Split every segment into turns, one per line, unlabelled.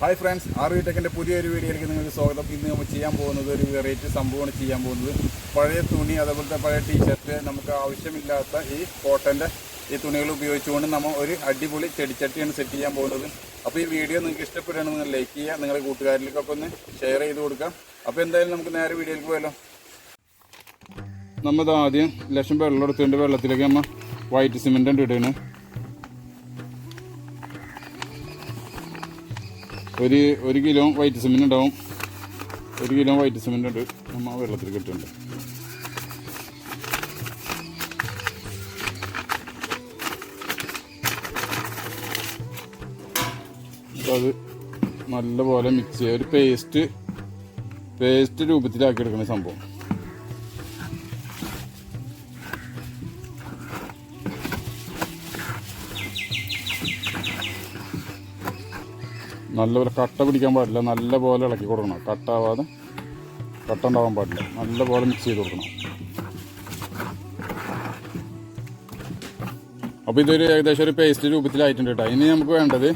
Hi friends, RVTechന്റെ പുതിയൊരു വീഡിയോയിലേക്ക് നിങ്ങൾക്ക് സ്വാഗതം. ഇന്ന് നമ്മൾ ചെയ്യാൻ പോകുന്നത് ഒരു വെറൈറ്റി സംഭവമാണ് ചെയ്യാൻ പോകുന്നത്. പഴയ തുണി, അതേപോലത്തെ പഴയ ടീഷർട്ട്, നമുക്ക് ആവശ്യമില്ലാത്ത ഈ കോട്ടൻ്റെ ഈ തുണികൾ ഉപയോഗിച്ചുകൊണ്ട് നമ്മൾ ഒരു അടിപൊളി ചെടിച്ചട്ടിയാണ് സെറ്റ് ചെയ്യാൻ പോകുന്നത്. അപ്പോൾ ഈ വീഡിയോ നിങ്ങൾക്ക് ഇഷ്ടപ്പെടുകയാണെങ്കിൽ നിങ്ങൾ ലൈക്ക് ചെയ്യുക, നിങ്ങളുടെ കൂട്ടുകാരിലേക്കൊക്കെ ഒന്ന് ഷെയർ ചെയ്ത് കൊടുക്കാം. അപ്പോൾ എന്തായാലും നമുക്ക് നേരെ വീഡിയോയിലേക്ക് പോയാലോ. നമ്മൾ ആദ്യം ലക്ഷം വെള്ളം എടുത്തുകൊണ്ട് വെള്ളത്തിലേക്ക് നമ്മൾ വൈറ്റ് സിമെൻ്റ് ഇടുകയാണ്. ഒരു കിലോ വൈറ്റ് സിമെൻ്റ് ഉണ്ടാവും. 1 കിലോ വൈറ്റ് സിമെൻ്റ് ഉണ്ട് നമ്മൾ വെള്ളത്തിൽ കിട്ടുന്നുണ്ട്. അപ്പോൾ അത് നല്ലപോലെ മിക്സ് ചെയ്യുക. ഒരു പേസ്റ്റ് രൂപത്തിലാക്കി എടുക്കുന്ന സംഭവം. നല്ലപോലെ കട്ട പിടിക്കാൻ പാടില്ല, നല്ലപോലെ ഇളക്കി കൊടുക്കണം. കട്ട ഉണ്ടാവാൻ പാടില്ല, നല്ലപോലെ മിക്സ് ചെയ്ത് കൊടുക്കണം. അപ്പോൾ ഇതൊരു ഏകദേശം ഒരു പേസ്റ്റ് രൂപത്തിലായിട്ടുണ്ട് കേട്ടോ. ഇനി നമുക്ക് വേണ്ടത്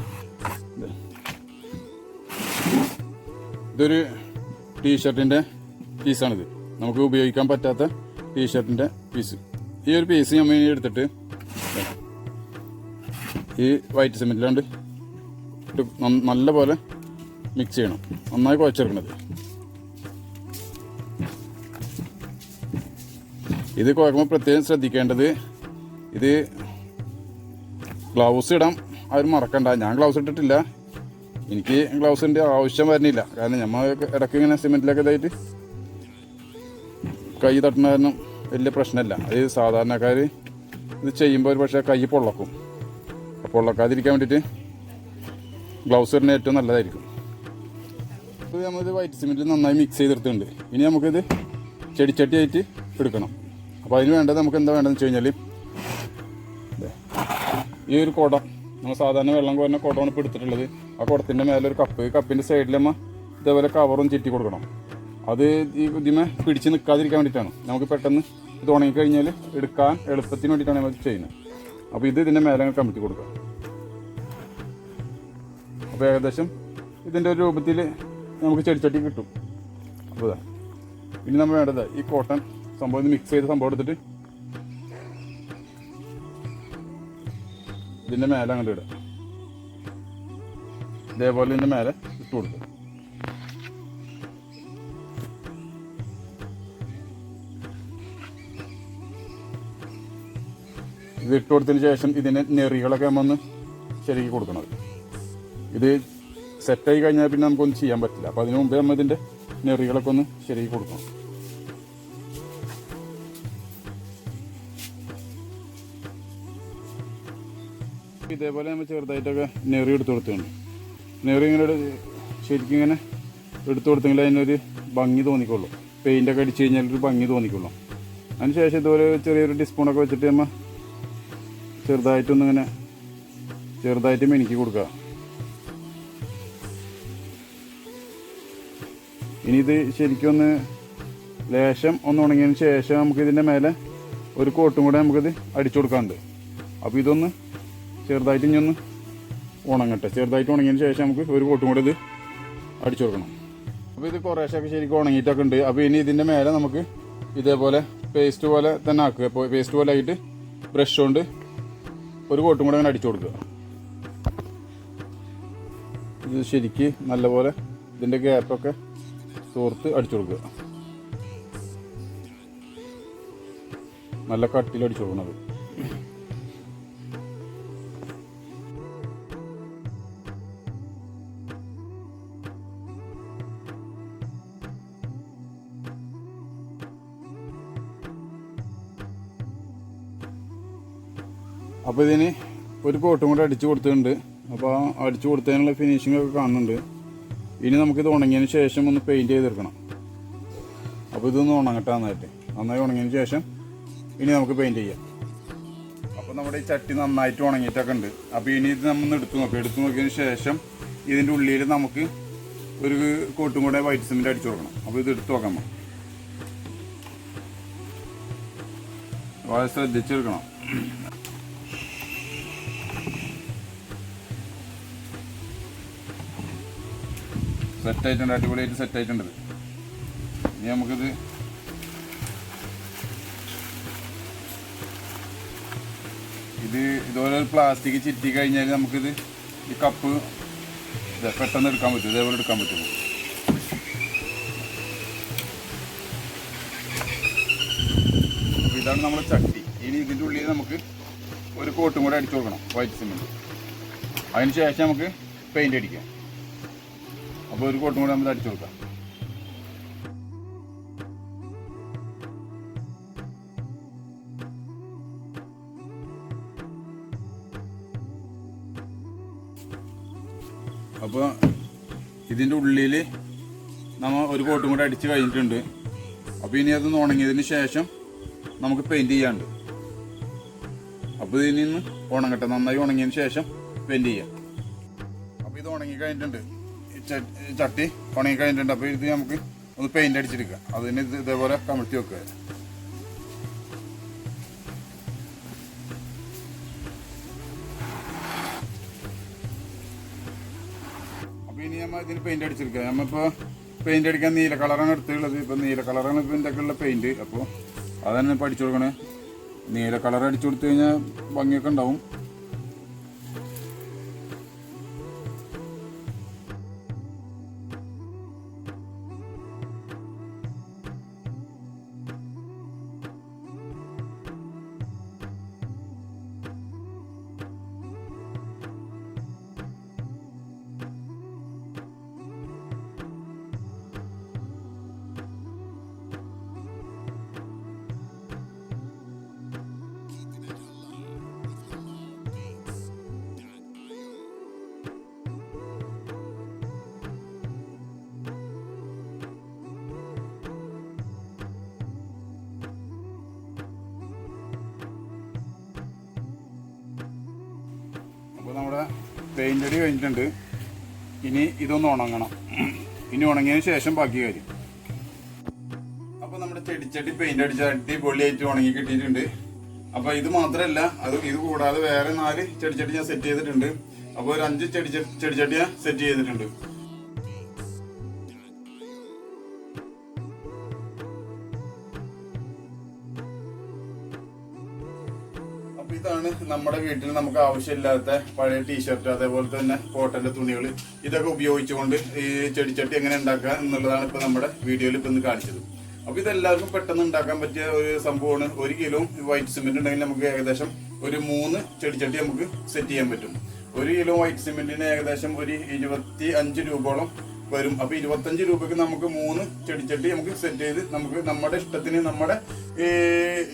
ഇതൊരു ടീഷർട്ടിൻ്റെ പീസാണിത്. നമുക്ക് ഉപയോഗിക്കാൻ പറ്റാത്ത ടീഷർട്ടിൻ്റെ പീസ്. ഈ ഒരു പീസ് നമ്മൾ ഇനി എടുത്തിട്ട് ഈ വൈറ്റ് സിമെൻറ്റിലാണ്ട് നല്ലപോലെ മിക്സ് ചെയ്യണം. നന്നായി കുഴച്ചെടുക്കണത്. ഇത് കുഴക്കുമ്പോൾ പ്രത്യേകം ശ്രദ്ധിക്കേണ്ടത്, ഇത് ഗ്ലൗസ് ഇടാൻ ആരും മറക്കണ്ട. ഞാൻ ഗ്ലൗസ് ഇട്ടിട്ടില്ല, എനിക്ക് ഗ്ലൗസിൻ്റെ ആവശ്യം വരുന്നില്ല. കാരണം നമ്മൾ ഇടയ്ക്ക് ഇങ്ങനെ സിമെൻറ്റിലൊക്കെ ഇതായിട്ട് കൈ തട്ടുന്ന കാരണം വലിയ പ്രശ്നമില്ല. അത് സാധാരണക്കാർ ഇത് ചെയ്യുമ്പോൾ ഒരു പക്ഷേ കൈ പൊള്ളക്കും. പൊള്ളക്കാതിരിക്കാൻ വേണ്ടിയിട്ട് ഗ്ലൗസ് ഇടുന്ന ഏറ്റവും നല്ലതായിരിക്കും. അപ്പോൾ നമ്മളിത് വൈറ്റ് സിമെൻറ്റിൽ നന്നായി മിക്സ് ചെയ്തെടുത്തിട്ടുണ്ട്. ഇനി നമുക്കിത് ചെടിച്ചട്ടിയായിട്ട് എടുക്കണം. അപ്പോൾ അതിന് വേണ്ടത് നമുക്ക് എന്താ വേണ്ടതെന്ന് വെച്ച് കഴിഞ്ഞാൽ, ഈ ഒരു കുടം, നമ്മൾ സാധാരണ വെള്ളം കോരുന്ന കുടമാണ് ഇപ്പോൾ എടുത്തിട്ടുള്ളത്. ആ കുടത്തിൻ്റെ മേലെ ഒരു കപ്പ്, കപ്പിൻ്റെ സൈഡിൽ നമ്മൾ ഇതേപോലെ കവറും ചുറ്റി കൊടുക്കണം. അത് ഈ ഇതിമേ പിടിച്ച് നിൽക്കാതിരിക്കാൻ വേണ്ടിയിട്ടാണ്. നമുക്ക് പെട്ടെന്ന് ഇത് ഉണങ്ങിക്കഴിഞ്ഞാൽ എടുക്കാൻ എളുപ്പത്തിന് വേണ്ടിയിട്ടാണ് നമ്മൾ ചെയ്യുന്നത്. അപ്പോൾ ഇതിൻ്റെ മേലെ കമിഴ്ത്തി കൊടുക്കുക. അപ്പോൾ ഏകദേശം ഇതിൻ്റെ ഒരു രൂപത്തിൽ നമുക്ക് ചെടിച്ചട്ടി കിട്ടും. അപ്പോൾ ഇനി നമ്മൾ വേണ്ടത് ഈ കോട്ടൺ സംഭവം മിക്സ് ചെയ്ത സംഭവം എടുത്തിട്ട് ഇതിൻ്റെ മേലെ അങ്ങോട്ട് ഇടുക. ഇതേപോലെ ഇതിൻ്റെ മേലെ ഇട്ട് കൊടുക്കുക. ഇത് ഇട്ട് കൊടുത്തതിന് ശേഷം ഇതിൻ്റെ നെറികളൊക്കെ നമ്മൾ ഒന്ന് ശരിയാക്കി കൊടുക്കണം. ഇത് സെറ്റായി കഴിഞ്ഞാൽ പിന്നെ നമുക്കൊന്നും ചെയ്യാൻ പറ്റില്ല. അപ്പോൾ അതിന് മുമ്പേ നമ്മൾ ഇതിൻ്റെ നെറികളൊക്കെ ഒന്ന് ശരിയാക്കി കൊടുക്കണം. ഇതേപോലെ നമ്മൾ ചെറുതായിട്ടൊക്കെ നെറി എടുത്ത് കൊടുത്തിട്ടുണ്ട്. നെറി ഇങ്ങനെ ശരിക്കും ഇങ്ങനെ എടുത്ത് കൊടുത്തെങ്കിൽ അതിനൊരു ഭംഗി തോന്നിക്കുള്ളൂ. പെയിൻ്റൊക്കെ അടിച്ച് കഴിഞ്ഞാൽ ഒരു ഭംഗി തോന്നിക്കുള്ളൂ. അതിന് ശേഷം ഇതുപോലെ ചെറിയൊരു ടീസ്പൂണൊക്കെ വെച്ചിട്ട് നമ്മൾ ചെറുതായിട്ട് മിനുക്കി കൊടുക്കുക. ഇനി ഇത് ശരിക്കും ലേശം ഉണങ്ങിയതിന് ശേഷം നമുക്ക് ഇതിൻ്റെ മേലെ ഒരു കോട്ടും കൂടെ നമുക്കിത് അടിച്ചു കൊടുക്കാറുണ്ട്. അപ്പോൾ ഇതൊന്ന് ചെറുതായിട്ട് ഇനി ഒന്ന് ഉണങ്ങട്ടെ. ചെറുതായിട്ട് ഉണങ്ങിയതിന് ശേഷം നമുക്ക് ഒരു കോട്ടും കൂടെ ഇത് അടിച്ചു കൊടുക്കണം. അപ്പോൾ ഇത് കുറേശ്ശൊക്കെ ശരിക്കും ഉണങ്ങിയിട്ടൊക്കെ ഉണ്ട്. അപ്പോൾ ഇനി ഇതിൻ്റെ മേലെ നമുക്ക് ഇതേപോലെ പേസ്റ്റ് പോലെ തന്നെ ആക്കുക. അപ്പോൾ പേസ്റ്റ് പോലെ ആയിട്ട് ബ്രഷ് കൊണ്ട് ഒരു കോട്ടും കൂടെ അങ്ങനെ അടിച്ചു കൊടുക്കുക. ഇത് ശരിക്ക് നല്ലപോലെ ഇതിൻ്റെ ഗ്യാപ്പൊക്കെ തോർത്ത് അടിച്ചു കൊടുക്കുക. നല്ല കട്ടിയിൽ അടിച്ചു കൊടുക്കുന്നത്. അപ്പോൾ ഇതിന് ഒരു കോട്ടും കൂടെ അടിച്ചു കൊടുത്തിട്ടുണ്ട്. അപ്പോൾ അടിച്ചു കൊടുത്തതിനുള്ള ഫിനിഷിംഗ് ഒക്കെ കാണുന്നുണ്ട്. ഇനി നമുക്കിത് ഉണങ്ങിയതിന് ശേഷം ഒന്ന് പെയിൻറ്റ് ചെയ്തെടുക്കണം. അപ്പോൾ ഇതൊന്ന് ഉണങ്ങട്ടെ നന്നായി ഉണങ്ങിയതിന് ശേഷം ഇനി നമുക്ക് പെയിൻറ്റ് ചെയ്യാം. അപ്പോൾ നമ്മുടെ ഈ ചട്ടി നന്നായിട്ട് ഉണങ്ങിയിട്ടൊക്കെ ഉണ്ട്. അപ്പോൾ ഇനി ഇത് നമ്മൾ എടുത്തു നോക്കിയതിന് ശേഷം ഇതിൻ്റെ ഉള്ളിൽ നമുക്ക് ഒരു കോട്ടും കൂടെ വൈറ്റ് സിമെൻറ്റ് അടിച്ചു കൊടുക്കണം. അപ്പോൾ ഇത് എടുത്ത് നോക്കാം. വളരെ ശ്രദ്ധിച്ചെടുക്കണം. സെറ്റായിട്ടുണ്ട്, അടിപൊളിയായിട്ട് സെറ്റായിട്ടുണ്ട്. ഇനി നമുക്കിത് ഇതുപോലെ ഒരു പ്ലാസ്റ്റിക് ചിറ്റി കഴിഞ്ഞാൽ നമുക്കിത് ഈ കപ്പ് പെട്ടെന്ന് എടുക്കാൻ പറ്റും, ഇതേപോലെ എടുക്കാൻ പറ്റും. അപ്പോൾ ഇതാണ് നമ്മുടെ ചട്ടി. ഇനി ഇതിൻ്റെ ഉള്ളിൽ നമുക്ക് ഒരു കോട്ടും കൂടെ അടിച്ചു കൊടുക്കണം, വൈറ്റ് സിമെൻറ്റ്. അതിന് ശേഷം നമുക്ക് പെയിൻ്റ് അടിക്കാം. അപ്പോൾ ഒരു കോട്ടും കൂടെ നമുക്ക് അടിച്ചു കൊടുക്കാം. അപ്പോൾ ഇതിൻ്റെ ഉള്ളിൽ നമ്മൾ ഒരു കോട്ടും കൂടെ അടിച്ച് കഴിഞ്ഞിട്ടുണ്ട്. അപ്പോൾ ഇനി അതൊന്ന് ഉണങ്ങിയതിന് ശേഷം നമുക്ക് പെയിൻറ്റ് ചെയ്യാനുണ്ട്. അപ്പോൾ ഇതിൽ നിന്ന് ഉണങ്ങട്ടെ, നന്നായി ഉണങ്ങിയതിന് ശേഷം പെയിൻറ്റ് ചെയ്യാം. അപ്പോൾ ഇത് ഉണങ്ങി കഴിഞ്ഞിട്ടുണ്ട്, ചട്ടി ഉണങ്ങി കഴിഞ്ഞിട്ടുണ്ട്. അപ്പോൾ ഇത് നമുക്ക് ഒന്ന് പെയിൻറ്റ് അടിച്ചെടുക്കാം. അതിന് ഇതേപോലെ കമഴ്ത്തി വെക്കുക. അപ്പോൾ ഇനി നമ്മൾ ഇതിന് പെയിൻറ്റ് അടിച്ചെടുക്കുക. നമ്മളിപ്പോൾ പെയിൻറ്റ് അടിക്കാൻ നീല കളറാണ് എടുത്തുള്ളത്. ഇപ്പോൾ നീല കളറാണ് ഇതിൻ്റെ ഒക്കെ ഉള്ള പെയിൻറ്റ്. അപ്പോൾ അതന്നെ ഇപ്പോൾ അടിച്ചു കൊടുക്കണേ. നീല കളർ അടിച്ചു കൊടുത്തു കഴിഞ്ഞാൽ ഭംഗിയൊക്കെ ഉണ്ടാവും. അപ്പോൾ നമ്മുടെ പെയിൻ്റ് അടി കഴിഞ്ഞിട്ടുണ്ട്. ഇനി ഇതൊന്ന് ഉണങ്ങണം. ഇനി ഉണങ്ങിയതിന് ശേഷം ബാക്കി കാര്യം. അപ്പോൾ നമ്മുടെ ചെടിച്ചട്ടി പെയിൻ്റ് അടിച്ച അടിപൊളിയായിട്ട് ഉണങ്ങി കിട്ടിയിട്ടുണ്ട്. അപ്പോൾ ഇത് മാത്രമല്ല, ഇത് കൂടാതെ വേറെ 4 ചെടിച്ചട്ടി ഞാൻ സെറ്റ് ചെയ്തിട്ടുണ്ട്. അപ്പോൾ ഒരു 5 ചെടിച്ചട്ടി ഞാൻ സെറ്റ് ചെയ്തിട്ടുണ്ട്. ഇതാണ് നമ്മുടെ വീട്ടിൽ നമുക്ക് ആവശ്യമില്ലാത്ത പഴയ ടീഷർട്ട്, അതേപോലെ തന്നെ കോട്ടന്റെ തുണികൾ, ഇതൊക്കെ ഉപയോഗിച്ചുകൊണ്ട് ഈ ചെടിച്ചട്ടി എങ്ങനെ ഉണ്ടാക്കുക എന്നുള്ളതാണ് ഇപ്പൊ നമ്മുടെ വീഡിയോയിൽ ഇപ്പൊ ഇന്ന് കാണിച്ചത്. അപ്പൊ ഇതെല്ലാവർക്കും പെട്ടെന്ന് ഉണ്ടാക്കാൻ പറ്റിയ ഒരു സംഭവമാണ്. 1 കിലോ വൈറ്റ് സിമെന്റ് ഉണ്ടെങ്കിൽ നമുക്ക് ഏകദേശം ഒരു 3 ചെടിച്ചട്ടി നമുക്ക് സെറ്റ് ചെയ്യാൻ പറ്റും. 1 കിലോ വൈറ്റ് സിമെന്റിന് ഏകദേശം ഒരു 25 രൂപയോളം വരും. അപ്പൊ 25 രൂപയ്ക്ക് നമുക്ക് 3 ചെടിച്ചട്ടി നമുക്ക് സെറ്റ് ചെയ്ത് നമുക്ക് നമ്മുടെ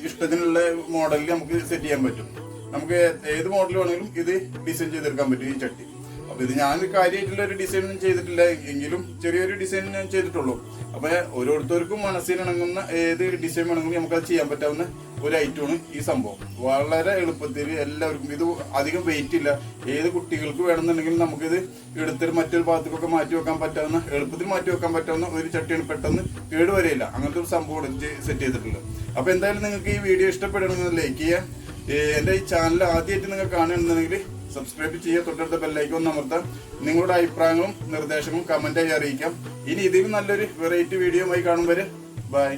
ഇഷ്ടത്തിനുള്ള മോഡലിൽ നമുക്ക് സെറ്റ് ചെയ്യാൻ പറ്റും. നമുക്ക് ഏത് മോഡൽ വേണമെങ്കിലും ഇത് ഡിസൈൻ ചെയ്തെടുക്കാൻ പറ്റും ഈ ചട്ടി. അപ്പൊ ഇത് ഞാൻ കാര്യമായിട്ടുള്ള ഒരു ഡിസൈൻ ഒന്നും ചെയ്തിട്ടില്ല, എങ്കിലും ചെറിയൊരു ഡിസൈൻ ഞാൻ ചെയ്തിട്ടുള്ളൂ. അപ്പൊ ഓരോരുത്തർക്കും മനസ്സിലിണങ്ങുന്ന ഏത് ഡിസൈൻ വേണമെങ്കിലും നമുക്കത് ചെയ്യാൻ പറ്റാവുന്ന ഒരു ഐറ്റമാണ് ഈ സംഭവം. വളരെ എളുപ്പത്തിൽ എല്ലാവർക്കും, ഇത് അധികം വെയിറ്റ് ഇല്ല. ഏത് കുട്ടികൾക്ക് വേണമെന്നുണ്ടെങ്കിൽ നമുക്കിത് എടുത്തിട്ട് മറ്റൊരു ഭാഗത്തേക്കൊക്കെ മാറ്റി വെക്കാൻ പറ്റാവുന്ന, എളുപ്പത്തിൽ മാറ്റി വെക്കാൻ പറ്റാവുന്ന ഒരു ചട്ടിയാണ്. പെട്ടെന്ന് കേടുവരെയില്ല, അങ്ങനത്തെ ഒരു സംഭവം സെറ്റ് ചെയ്തിട്ടുള്ളത്. അപ്പൊ എന്തായാലും നിങ്ങൾക്ക് ഈ വീഡിയോ ഇഷ്ടപ്പെടണമെന്ന് ലൈക്ക് ചെയ്യുക. എന്റെ ഈ ചാനൽ ആദ്യമായിട്ട് നിങ്ങൾ കാണുന്നുണ്ടെങ്കിൽ സബ്സ്ക്രൈബ് ചെയ്യുക, തൊട്ടടുത്ത ബെല്ലൈക്കൺ ഒന്ന് അമർത്താം. നിങ്ങളുടെ അഭിപ്രായങ്ങളും നിർദ്ദേശങ്ങളും കമന്റായി അറിയിക്കാം. ഇനി ഇതിലും നല്ലൊരു വെറൈറ്റി വീഡിയോ ആയി കാണും വരെ ബൈ.